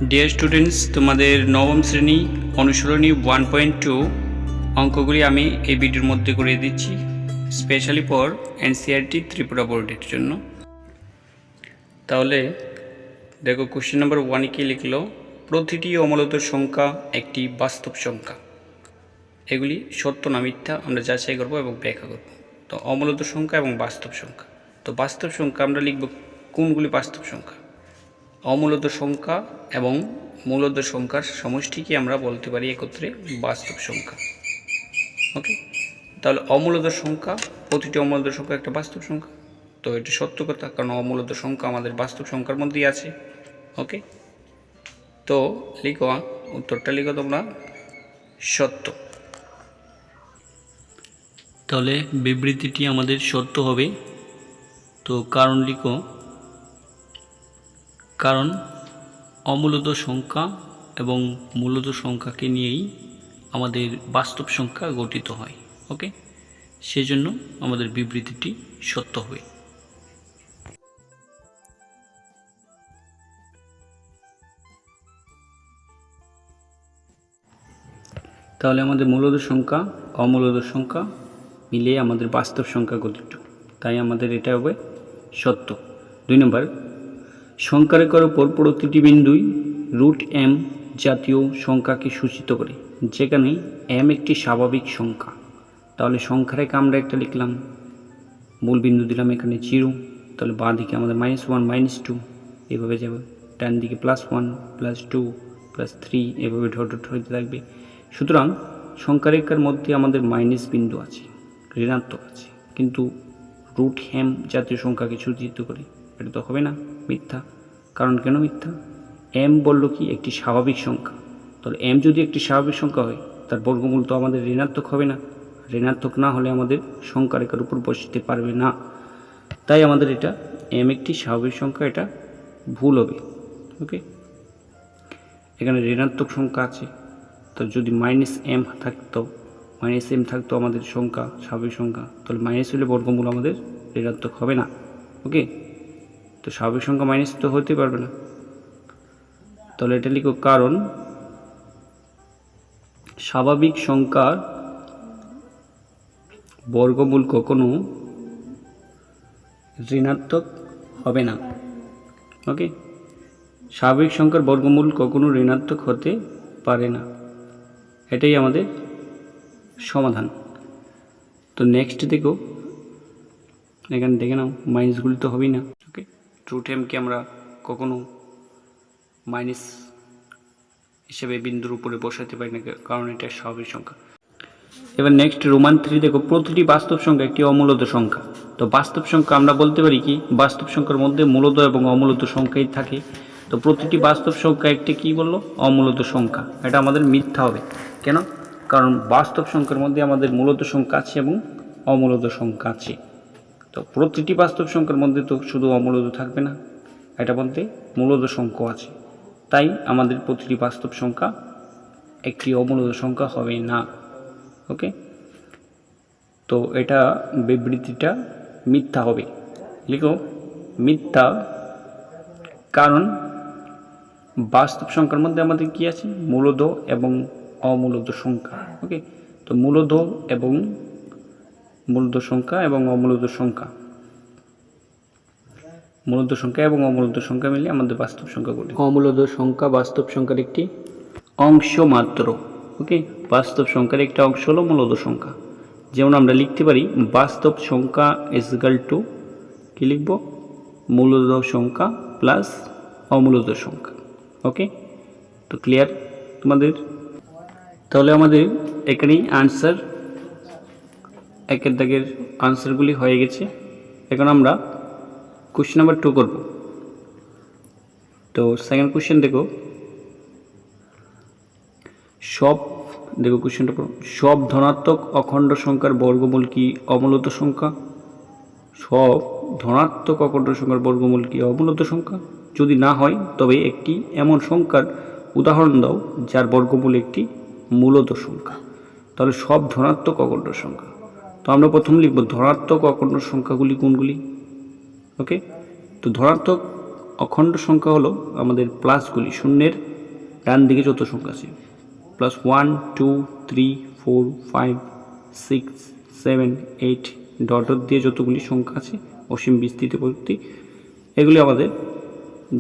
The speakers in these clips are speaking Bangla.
ডিয়ার স্টুডেন্টস, তোমাদের নবম শ্রেণী অনুশীলনী 1.2 অঙ্কগুলি আমি এই ভিডিওর মধ্যে করে দিচ্ছি স্পেশালি ফর এনসিইআরটি ত্রিপুরা বোর্ডের জন্য। তাহলে দেখো, কোশ্চেন নাম্বার 1 কি লিখলো, প্রতিটি অমূলত সংখ্যা একটি বাস্তব সংখ্যা। এগুলি সত্য না মিথ্যা আমরা যাচাই করব এবং ব্যাখ্যা করব। তো অমূলত সংখ্যা এবং বাস্তব সংখ্যা, তো বাস্তব সংখ্যা আমরা লিখব কোনগুলি বাস্তব সংখ্যা? অমূলত সংখ্যা এবং মূলত সংখ্যার সমষ্টিকে আমরা বলতে পারি একত্রে বাস্তব সংখ্যা। ওকে, তাহলে অমূলত সংখ্যা, প্রতিটি অমূলত সংখ্যা একটা বাস্তব সংখ্যা। তো এটি সত্য কথা, কারণ অমূলত সংখ্যা আমাদের বাস্তব সংখ্যার মধ্যেই আছে। ওকে, তো লিখো, উত্তরটা লিখো তোমরা সত্য। তাহলে বিবৃতিটি আমাদের সত্য হবে। তো কারণ লিখো, কারণ অমূলত সংখ্যা এবং মূলত সংখ্যাকে নিয়েই আমাদের বাস্তব সংখ্যা গঠিত হয়। ওকে, সেজন্য আমাদের বিবৃতিটি সত্য হবে। তাহলে আমাদের মূলত সংখ্যা অমূলত সংখ্যা মিলিয়ে আমাদের বাস্তব সংখ্যা গঠিত, তাই আমাদের এটা হবে সত্য। 2 নম্বর, সংখ্যারেখার উপর প্রতিটি বিন্দুই √m জাতীয় সংখ্যাকে সূচিত করে, যেখানে m একটি স্বাভাবিক সংখ্যা। তাহলে সংখ্যারেখা আমরা একটা লিখলাম, মূল বিন্দু দিলাম এখানে 0, তাহলে বাঁ দিকে আমাদের -1 -2 এভাবে যাবে, ডান দিকে +1 +2 +3 এভাবে ডট হতে থাকবে। সুতরাং সংখ্যারেখার মধ্যে আমাদের মাইনাস বিন্দু আছে, ঋণাত্মক আছে, কিন্তু √m জাতীয় সংখ্যাকে সূচিত করে, এটা তো হবে না, মিথ্যা। কারণ কেন মিথ্যা? m বলল কি একটি স্বাভাবিক সংখ্যা। তাহলে m যদি একটি স্বাভাবিক সংখ্যা হয়, তার বর্গমূল তো আমাদের ঋণাত্মক হবে না। ঋণাত্মক না হলে আমাদের সংখ্যারেখার উপর বসতে পারবে না। তাই আমাদের এটা m একটি স্বাভাবিক সংখ্যা, এটা ভুল হবে। ওকে, এখানে ঋণাত্মক সংখ্যা আছে, তো যদি -m থাকতো, -m থাকতো আমাদের সংখ্যা স্বাভাবিক সংখ্যা, তাহলে মাইনাস হলে বর্গমূল আমাদের ঋণাত্মক হবে না। ওকে, তো স্বাভাবিক সংখ্যা মাইনাস তো হতে পারবে না। তাহলে এটা লিখো, কারণ স্বাভাবিক সংখ্যার বর্গমূল কখনো ঋণাত্মক হবে না। ওকে, স্বাভাবিক সংখ্যার বর্গমূল কখনো ঋণাত্মক হতে পারে না, এটাই আমাদের সমাধান। তো নেক্সট দেখো, এখানে দেখে নাও, মাইনাসগুলি তো হবেই না। ওকে, √mকে আমরা কখনো মাইনাস হিসেবে বিন্দুর উপরে বসাতে পারি না, কারণ এটা স্বাভাবিক সংখ্যা। এবার নেক্সট রোমান 3 দেখো, প্রতিটি বাস্তব সংখ্যা একটি অমূলত সংখ্যা। তো বাস্তব সংখ্যা আমরা বলতে পারি কি, বাস্তব সংখ্যার মধ্যে মূলত এবং অমূলত সংখ্যাই থাকে। তো প্রতিটি বাস্তব সংখ্যা একটি কি বললো, অমূলত সংখ্যা। এটা আমাদের মিথ্যা হবে। কেন? কারণ বাস্তব সংখ্যার মধ্যে আমাদের মূলত সংখ্যা আছে এবং অমূলত সংখ্যা আছে। তো প্রতিটি বাস্তব সংখ্যার মধ্যে তো শুধু অমূলত থাকবে না, এটা বলতে মূলত সংখ্যা আছে। তাই আমাদের প্রতিটি বাস্তব সংখ্যা একটি অমূলত সংখ্যা হবে না। ওকে, তো এটা বিবৃতিটা মিথ্যা হবে। লিখো মিথ্যা, কারণ বাস্তব সংখ্যার মধ্যে আমাদের কি আছে, মূলত এবং অমূলত সংখ্যা। ওকে, তো মূলত এবং মূলত সংখ্যা এবং অমূলত সংখ্যা, মূলত সংখ্যা এবং অমূলত সংখ্যা মিলে আমাদের বাস্তব সংখ্যা গঠিত। অমূলত সংখ্যা বাস্তব সংখ্যার একটি অংশ মাত্র। ওকে, বাস্তব সংখ্যার একটা অংশ হলো মূলত সংখ্যা। যেমন আমরা লিখতে পারি বাস্তব সংখ্যা = কি লিখব, মূলত সংখ্যা প্লাস অমূলত সংখ্যা। ওকে, তো ক্লিয়ার তোমাদের? তাহলে আমাদের এখানেই আনসার, একের দাগের আনসারগুলি হয়ে গেছে। এখন আমরা কোশ্চেন নাম্বার 2 করব। তো সেকেন্ড কোশ্চেন দেখো, কোশ্চেনটা পড়ো, সব ধনাত্মক অখণ্ড সংখ্যার বর্গমূল কি অমূলত সংখ্যা? সব ধনাত্মক অখণ্ড সংখ্যার বর্গমূল কি অমূলত সংখ্যা? যদি না হয় তবে একটি এমন সংখ্যার উদাহরণ দাও যার বর্গমূল একটি মূলত সংখ্যা। তাহলে সব ধনাত্মক অখণ্ড সংখ্যা, তো আমরা প্রথম লিখব ধনাত্মক অখণ্ড সংখ্যাগুলি কোনগুলি। ওকে, তো ধনাত্মক অখণ্ড সংখ্যা হলো আমাদের প্লাসগুলি, শূন্যের ডান দিকে যত সংখ্যা আছে প্লাস 1 2 3 4 5 6 7 8 ডট ডট দিয়ে যতগুলি সংখ্যা আছে অসীম বিস্তৃত পদ্ধতি, এগুলি আমাদের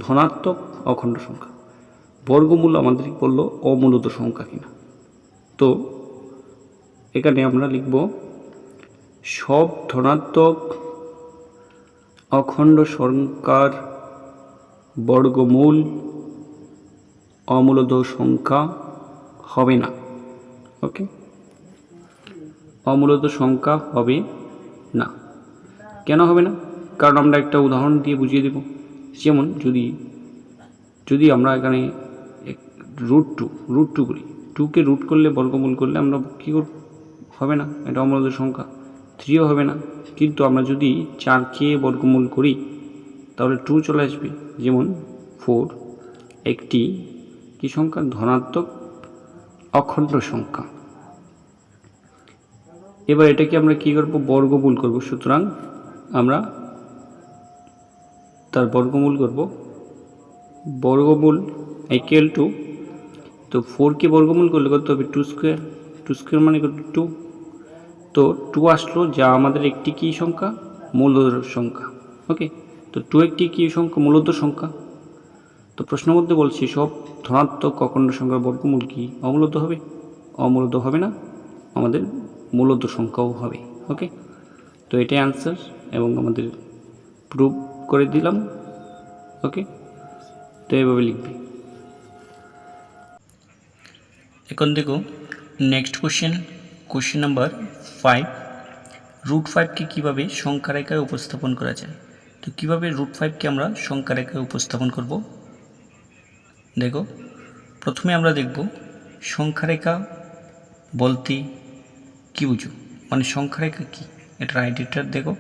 ধনাত্মক অখণ্ড সংখ্যা। বর্গমূল আমাদের বললো অমূলত সংখ্যা কিনা। তো এখানে আমরা লিখব সব ধনাত্মক অখণ্ড সংখ্যার বর্গমূল অমূলত সংখ্যা হবে না। ওকে, অমূলত সংখ্যা হবে না। কেন হবে না? কারণ আমরা একটা উদাহরণ দিয়ে বুঝিয়ে দেব। যেমন যদি আমরা এখানে রুট টু করি, 2কে রুট করলে বর্গমূল করলে আমরা কী করব? হবে না, এটা অমূলত সংখ্যা। 3ও হবে না। কিন্তু আমরা যদি 4কে বর্গমূল করি তাহলে 2 চলে আসবে। যেমন 4 একটি কি সংখ্যা? ধনাত্মক অখণ্ড সংখ্যা। এবার এটাকে আমরা কি করব? বর্গমূল করব। সুতরাং আমরা তার বর্গমূল করব। বর্গমূল ইকুয়াল টু, তো 4কে বর্গমূল করলে কত হবে? 2 স্কোয়ার। 2 স্কোয়ার মানে কত? 2। তো 2 আসলো, যা আমাদের একটি কি সংখ্যা? মূলদ সংখ্যা। ওকে, তো 2 একটি কি সংখ্যা? মূলদ সংখ্যা। তো প্রশ্নের মধ্যে বলছি সব ধনাত্মক অখণ্ড সংখ্যার বর্গমূল কি অমূলত হবে? অমূলত হবে না, আমাদের মূলদ সংখ্যাও হবে। ওকে, তো এটাই আনসার এবং আমাদের প্রুভ করে দিলাম। ওকে, তো এইভাবে লিখবে। এখন দেখো নেক্সট কোশ্চেন নাম্বার 5। √5কে কীভাবে সংখ্যা রেখায় উপস্থাপন করা যায়? তো কীভাবে √5কে আমরা সংখ্যা রেখায় উপস্থাপন করব? দেখো, প্রথমে আমরা দেখব সংখ্যা রেখা বলতে কী বুঝো, মানে সংখ্যা রেখা কী, এটার আইডিয়াটা দেখো।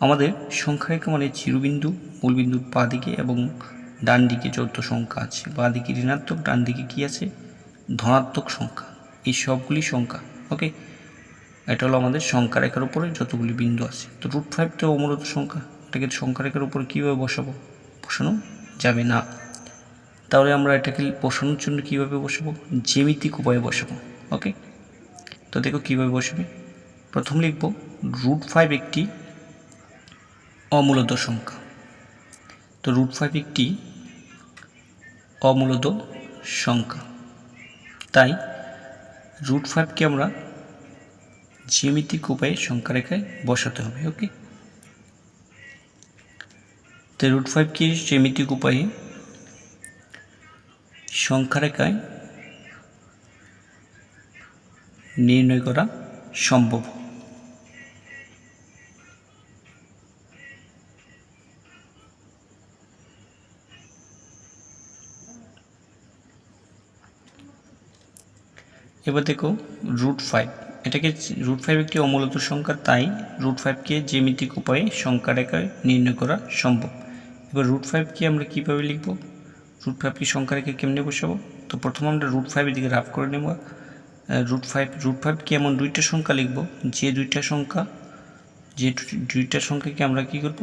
আমাদের সংখ্যা রেখা মানে চিরবিন্দু, মূলবিন্দুর বাঁ দিকে এবং ডান দিকে যত সংখ্যা আছে, বাঁ দিকে ঋণাত্মক, ডান দিকে কী আছে? ধনাত্মক সংখ্যা। এই সবগুলি সংখ্যা। ওকে, এটা হলো আমাদের সংখ্যা রেখার উপরে যতগুলি বিন্দু আছে। তো √5 তো অমূলত সংখ্যা, এটাকে সংখ্যা রেখার উপরে কীভাবে বসানো যাবে না। তাহলে আমরা এটাকে বসানোর জন্য কীভাবে বসাবো? জ্যামিতিক উপায়ে বসাবো। ওকে, তো দেখো কীভাবে বসবে। প্রথম লিখব √5 একটি অমূলত সংখ্যা। তো √5 একটি অমূলত সংখ্যা, তাই √5কে আমরা জ্যামিতিক উপায়ে সংখ্যা রেখায় বসাতে হবে। ওকে, তো √5কে জ্যামিতিক উপায়ে সংখ্যা রেখায় নির্ণয় করা সম্ভব। এবার দেখো √5, এটাকে √5 একটি অমূলত সংখ্যা, তাই √5কে জ্যামিতিক উপায়ে সংখ্যা রেখায় নির্ণয় করা সম্ভব। এবার √5কে আমরা কীভাবে লিখব? √5কে সংখ্যা রেখায় কেমনে বসাবো? তো প্রথমে আমরা √5 দিকে রাফ করে নেব। √5কে এমন দুইটা সংখ্যা লিখব যে দুইটা সংখ্যাকে আমরা কি করব?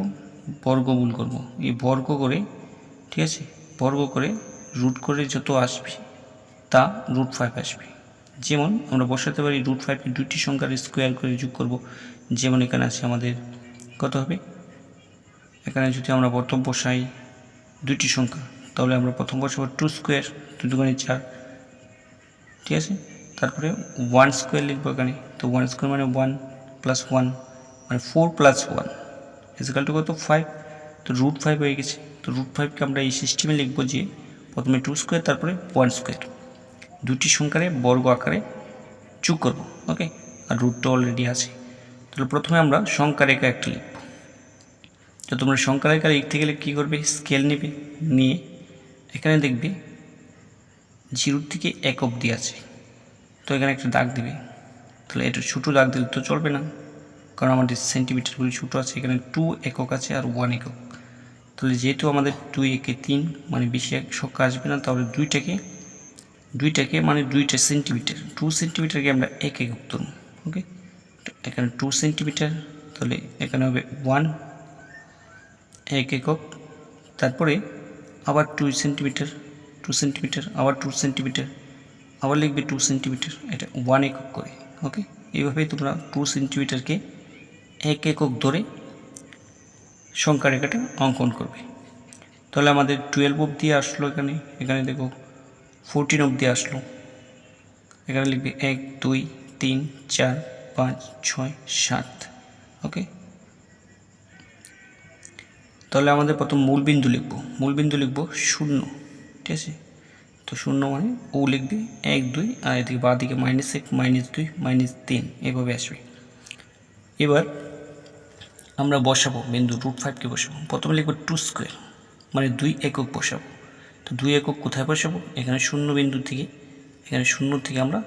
বর্গমূল করব। এই বর্গ করে, ঠিক আছে, বর্গ করে রুট করে যত আসবে তা √5 আসবে। যেমন আমরা বসাতে পারি √5কে দুইটি সংখ্যার স্কোয়ার করে যোগ করব। যেমন এখানে আছে আমাদের কত হবে? এখানে যদি আমরা প্রথম বসাই দুইটি সংখ্যা, তাহলে আমরা প্রথম বসাবো 2 স্কোয়ার, 2 দুগুণে 4, ঠিক আছে। তারপরে 1 স্কোয়ার লিখবো এখানে। তো 1 স্কোয়ার মানে 1 + 1 মানে 4 + 1 ইকুয়াল টু কত? 5। তো √5 হয়ে গেছে। তো √5কে আমরা এই সিস্টেমে লিখবো যে প্রথমে 2 স্কোয়ার তারপরে 1 স্কোয়ার, দুটি সংখ্যারে বর্গ আকারে যোগ করব। ওকে, আর রুটটা অলরেডি আছে। তাহলে প্রথমে আমরা সংখ্যা রেখা একটা লিখব। তো তোমরা সংখ্যা রেখা লিখতে গেলে কী করবে? স্কেল নেবে, নিয়ে এখানে দেখবে 0 থেকে 1 অবধি আছে, তো এখানে একটা দাগ দিবে। তাহলে এটা ছোটো দাগ দিলে তো চলবে না, কারণ আমাদের সেন্টিমিটারগুলি ছোটো আছে। এখানে 2 একক আছে আর 1 একক। তাহলে যেহেতু আমাদের 2 একে 3 মানে বেশি এক সংখ্যা আসবে না, তাহলে দুইটাকে মানে 2টা সেন্টিমিটার, 2 সেন্টিমিটারকে আমরা 1 একক ধরব। ওকে, এখানে 2 সেন্টিমিটার, তাহলে এখানে হবে 1 1 একক, তারপরে আবার 2 সেন্টিমিটার, 2 সেন্টিমিটার, আবার 2 সেন্টিমিটার, আবার লিখবে 2 সেন্টিমিটার, এটা 1 একক করে। ওকে, এইভাবেই তোমরা 2 সেন্টিমিটারকে 1 একক ধরে সংখ্যা রেখাটা অঙ্কন করবে। তাহলে আমাদের 12 অবধি আসলো, এখানে দেখো 14 অবধি আসলো। এখানে লিখবে 1 2 3 4 5 6 7। ওকে, তাহলে আমাদের প্রথম মূলবিন্দু লিখব, 0, ঠিক আছে। তো 0 মানে ও লিখবে 1 2, আর এদিকে বাঁ দিকে -1 -2 -3 এভাবে আসবে। এবার আমরা বসাবো বিন্দু √5কে বসাবো। প্রথমে লিখবো 2 স্কোয়ার, মানে 2 একক বসাবো। তো 2 একক কোথায় বসাবো? এখানে 0 বিন্দু থেকে, এখানে 0 থেকে আমরা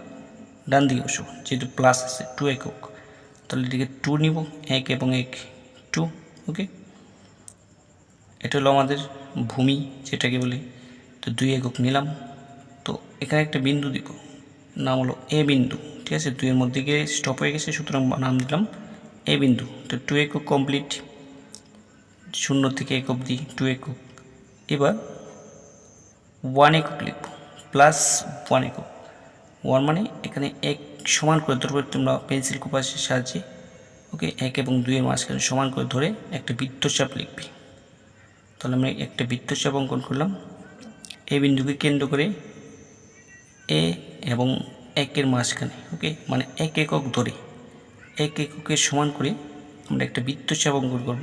ডান দিকে বসাবো, যেহেতু প্লাস আছে 2 একক। তাহলে এদিকে 2 নিব, 1 এবং 1 2। ওকে, এটা হলো আমাদের ভূমি যেটাকে বলি। তো 2 একক নিলাম। তো এখানে একটা বিন্দু দিব, নাম হলো এ বিন্দু, ঠিক আছে। 2 এর মধ্যে গিয়ে স্টপ হয়ে গেছে, সুতরাং নাম দিলাম এ বিন্দু। তো 2 একক কমপ্লিট, 0 থেকে 1 অবধি 2 একক। এবার 1 একক লিখব, +1 একক। 1 মানে এখানে 1 সমান করে ধরবে তোমরা পেন্সিল কম্পাসের সাহায্যে। ওকে, 1 এবং 2 এর মাঝখানে সমান করে ধরে একটা বৃত্তচাপ লিখবে। তাহলে আমরা একটা বৃত্তচাপ অঙ্কন করলাম। এই বিন্দুকে কেন্দ্র করে এ এবং 1 এর মাঝখানে, ওকে, মানে 1 একক ধরে 1 এককের সমান করে আমরা একটা বৃত্তচাপ অঙ্কন করব।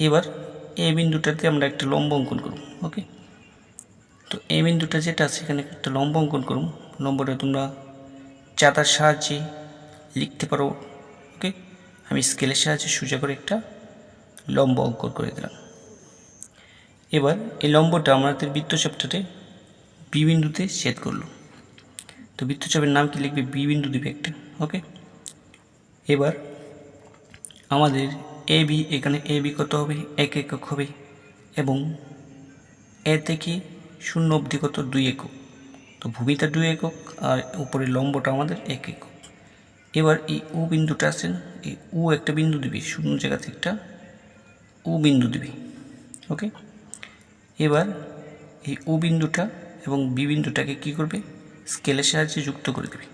এবার এই বিন্দুটাতে আমরা একটা লম্ব অঙ্কন করব। ওকে, তো এই বিন্দুটা যেটা আছে এখানে একটা লম্ব অঙ্কন করব। লম্বটা তোমরা চাঁদার সাহায্যে লিখতে পারো। ওকে, আমি স্কেলের সাহায্যে সোজা করে একটা লম্ব অঙ্কন করে দিলাম। এবার এই লম্বটা আমাদের বৃত্তচাপটাতে বি বিন্দুতে ছেদ করলো। তো বৃত্তচাপের নাম কি লিখবে? বি বিন্দু দিবে একটা। ওকে, এবার আমাদের এ বি, এখানে এ বি কত হবে? 1 একক হবে, এবং এ থেকে 0 অবধি কত? 2 একক। তো ভূমিটা 2 একক, আর উপরের লম্বটা আমাদের 1 একক। এবার এই ও বিন্দুটা আছে, এই ও একটা বিন্দু দিবে, 0 জায়গাতে একটা ও বিন্দু দিবে। ওকে, এবার এই ও বিন্দুটা এবং বি বিন্দুটাকে কী করবে? স্কেলের সাহায্যে যুক্ত করে দেবে,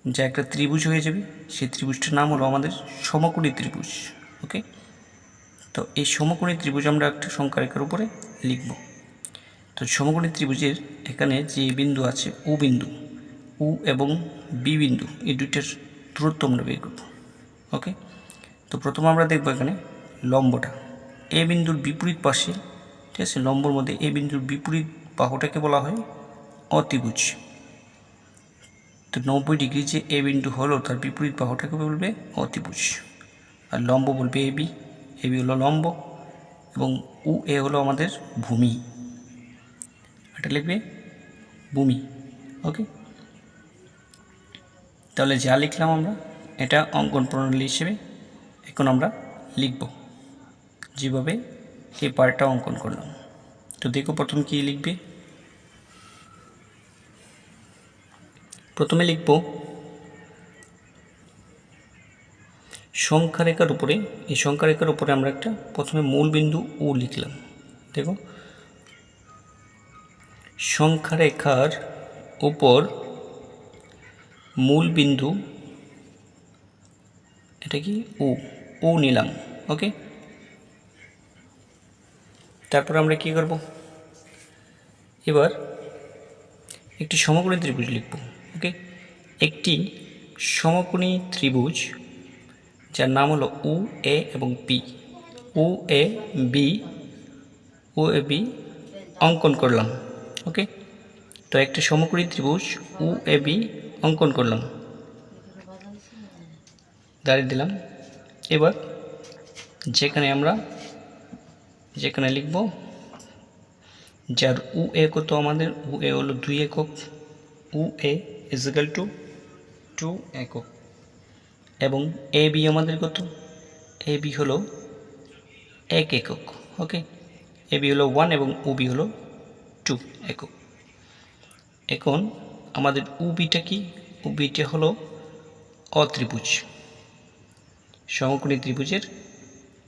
যা একটা ত্রিভুজ হয়ে যাবে। সেই ত্রিভুজটার নাম হলো আমাদের সমকোণী ত্রিভুজ। ওকে, তো এই সমকোণী ত্রিভুজ আমরা একটা সংখ্যা রেখার উপরে লিখব। তো সমকোণী ত্রিভুজের এখানে যে বিন্দু আছে ও বিন্দু, ও এবং বি বিন্দু, এই দুইটার দূরত্ব আমরা বের করব। ওকে, তো প্রথমে আমরা দেখব এখানে লম্বটা এ বিন্দুর বিপরীত পাশে, ঠিক আছে। লম্বর মধ্যে এ বিন্দুর বিপরীত বাহুটাকে বলা হয় অতিভুজ। তো 90 ডিগ্রি যে এ বিন্দু হলো তার বিপরীত বাহুটাকে বলবে অতিভুজ, আর লম্ব বলবে এ বি। এ বি হলো লম্ব, এবং ও এ হলো আমাদের ভূমি। এটা লিখবে ভূমি। ওকে, তাহলে যা লিখলাম আমরা এটা অঙ্কন প্রণালী হিসেবে এখন আমরা লিখব, যেভাবে এই পার্টটা অঙ্কন করলাম। তো দেখো প্রথমে কি লিখবে? প্রথমে লিখব সংখ্যা রেখার উপরে, এই সংখ্যা রেখার উপরে আমরা একটা প্রথমে মূল বিন্দু ও লিখলাম। দেখো, সংখ্যা রেখার উপর মূল বিন্দু, এটা কি ও নিলাম। ওকে, তারপর আমরা কি করব? এবার একটি সমকোণী ত্রিভুজ লিখব। ওকে, একটি সমকোণী ত্রিভুজ যার নাম হলো ও এ এবং বি। ও এ বি অঙ্কন করলাম। ওকে, তো একটা সমকোণী ত্রিভুজ ও এ বি অঙ্কন করলাম, দাঁড়িয়ে দিলাম। এবার যেখানে লিখব যার ও এ কত? আমাদের ও এ হলো 2 একক। ও এ ইজিক্যাল টু 2 একক, এবং এ বি আমাদের কত? এ বি হলো 1 একক। ওকে, এ বি হলো 1 এবং ও বি হলো 2 একক। এখন আমাদের ও বিটা কি? ও বিটা হলো অত্রিভুজ, সমকোণী ত্রিভুজের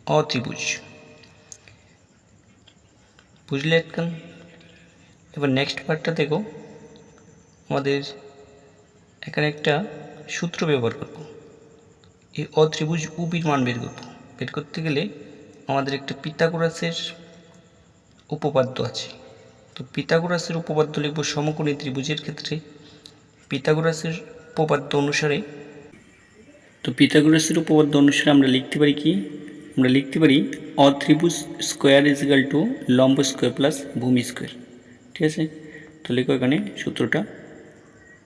অত্রিভুজ। বুঝলে? এখন এবার নেক্সট পার্টটা দেখো, আমাদের এখানে একটা সূত্র ব্যবহার করব। এই অত্রিভুজ উবির মান বের করতে গেলে আমাদের একটা পিথাগোরাসের উপপাদ্য আছে। তো পিথাগোরাসের উপপাদ্য লিখব সমকোণী ত্রিভুজের ক্ষেত্রে। পিথাগোরাসের উপপাদ্য অনুসারে আমরা লিখতে পারি কি, আমরা লিখতে পারি অত্রিভুজ স্কোয়ার ইজ ইকুয়াল টু লম্ব স্কোয়ার প্লাস ভূমি স্কোয়ার। ঠিক আছে, তো লিখো এখানে সূত্রটা,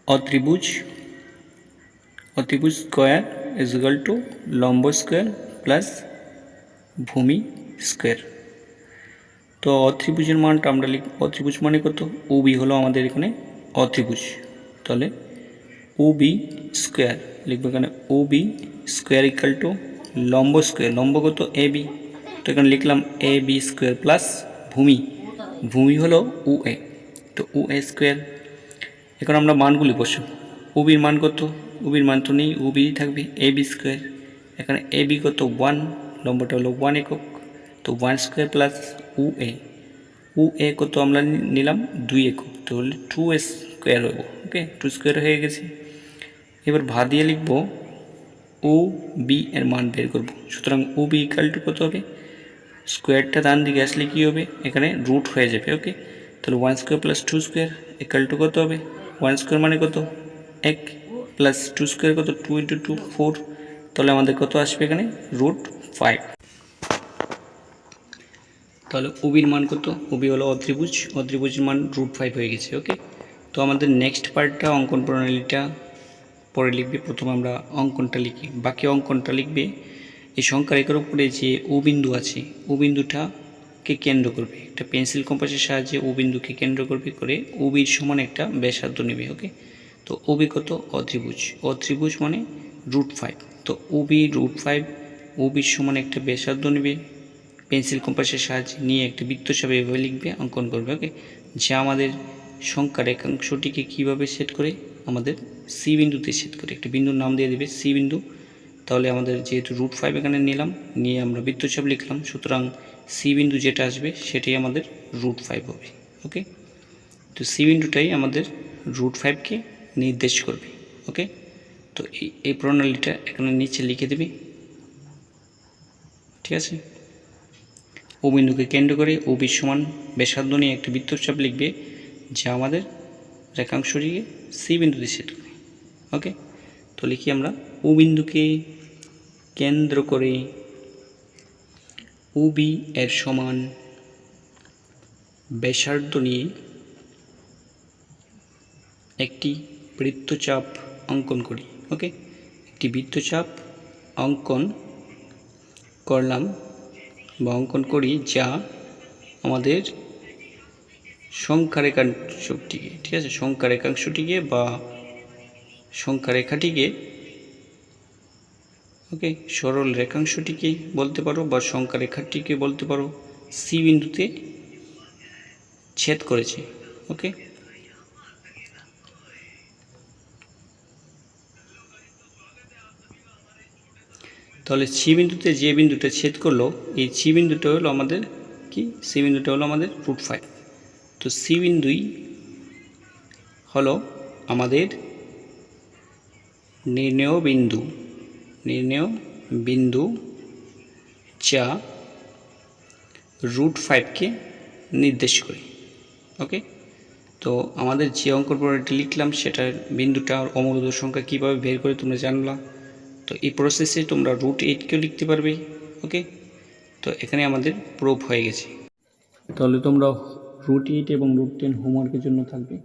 অত্রিভুজ স্কোয়ার ইজ ইকুয়াল টু লম্ব স্কোয়ার প্লাস ভূমি স্কোয়ার। তো অত্রিভুজের মানটা আমরা অত্রিভুজ মানে কত, ওবি হলো আমাদের এখানে অত্রিভুজ, তাহলে ওবি স্কোয়ার লিখবো এখানে, ওবি স্কোয়ার ইকুয়াল টু লম্ব স্কোয়ার, লম্ব কত এ বি, তো এখানে লিখলাম এ বি স্কোয়ার প্লাস ভূমি হলো উ এ, তো উ এ স্কোয়ার। এখন আমরা মানগুলি বসব, ওবির মান কত, ওবির মান তো নেই, ওবি থাকবে এ বি স্কোয়ার, এখানে এ বি কত 1, লম্বটা হলো 1 একক, তো 1 স্কোয়ার প্লাস উ এ কত আমরা নিলাম 2 একক, তো হলে 2 স্কোয়ার হবো। ওকে, 2 স্কোয়ার হয়ে গেছে। এবার ভা দিয়ে লিখবো ও বি এর মান বের করব। সুতরাং ও বি ইকাল টু কত হবে, স্কোয়ারটা ডান দিকে আসলে কী হবে, এখানে রুট হয়ে যাবে। ওকে, তাহলে 1 square plus 2 square equal to কত হবে, 1 স্কোয়ার মানে কত 1 প্লাস 2 স্কোয়ার কত 2 × 2 4, তাহলে আমাদের কত আসবে এখানে √5। তাহলে ওবির মান কত, ওবি হলো অত্রিভুজের মান √5 হয়ে গেছে। ওকে, তো আমাদের নেক্সট পার্টটা অঙ্কন প্রণালীটা পরে লিখবে। প্রথমে আমরা অঙ্কনটা লিখি, বাকি অঙ্কনটা লিখবে এই সংখ্যা রেখার উপরে যে ও বিন্দু আছে, ও বিন্দুটাকে কেন্দ্র করবে, একটা পেন্সিল কম্পাসের সাহায্যে ও বিন্দুকে কেন্দ্র করবে করে ওবির সমান একটা ব্যাসার্ধ নেবে। ওকে, তো ওবি কত, অত্রিভুজ মানে √5, তো ওবি √5, ওবির সমান একটা ব্যাসার্ধ নেবে, পেন্সিল কম্পাসের সাহায্যে নিয়ে একটা বৃত্তচাপ এভাবে লিখবে, অঙ্কন করবে। ওকে, যা আমাদের সংখ্যার একাংশটিকে কীভাবে সেট করে, আমাদের সি বিন্দুতে সেট করে একটা বিন্দুর নাম দিয়ে দেবে সি বিন্দু। তাহলে আমাদের যেহেতু √5 এখানে নিয়ে আমরা বৃত্তচাপ লিখলাম, সুতরাং সি বিন্দু যেটা আসবে সেটাই আমাদের √5 হবে। ওকে, তো সি বিন্দুটাই আমাদের √5কে নির্দেশ করবে। ওকে, তো এই প্রণালীটা এখানে নিচে লিখে দেবে। ঠিক আছে, ও বিন্দুকে কেন্দ্র করে ও বি সমান ব্যাসার্ধ নিয়ে একটা বৃত্তচাপ লিখবে, যা আমাদের রেখাংশটিকে সি বিন্দুতে সেট করে। ওকে, তো লিখি আমরা, ও বিন্দুকে কেন্দ্র করে ও বি এর সমান ব্যাসার্ধ নিয়ে একটি বৃত্তচাপ অঙ্কন করি। ওকে, একটি বৃত্তচাপ অঙ্কন করলাম বা অঙ্কন করি, যা আমাদের সংখ্যা রেখাংশটিকে, ঠিক আছে, সংখ্যা রেখাংশটিকে বা সংখ্যা রেখাটিকে, ওকে, সরল রেখাংশটিকে বলতে পারো বা সংখ্যা রেখাটিকে বলতে পারো, সি বিন্দুতে ছেদ করেছে। ওকে, তাহলে সি বিন্দুতে যে বিন্দুটা ছেদ করলো, এই সি বিন্দুটা হলো আমাদের কি, সি বিন্দুটা হলো আমাদের √5। তো সি বিন্দুই হলো আমাদের নির্ণেয় বিন্দু যা √5কে নির্দেশ করে। ওকে, তো আমাদের যে অঙ্কন প্রণালীটি লিখলাম সেটার বিন্দুটার অমূলদ সংখ্যা কীভাবে বের করে তোমরা জানলা। তো এই প্রসেসে তোমরা √8কেও লিখতে পারবে। ওকে, তো এখানে আমাদের প্রুফ হয়ে গেছে। তাহলে তোমরা √8 এবং √10 হোমওয়ার্কের জন্য থাকবে।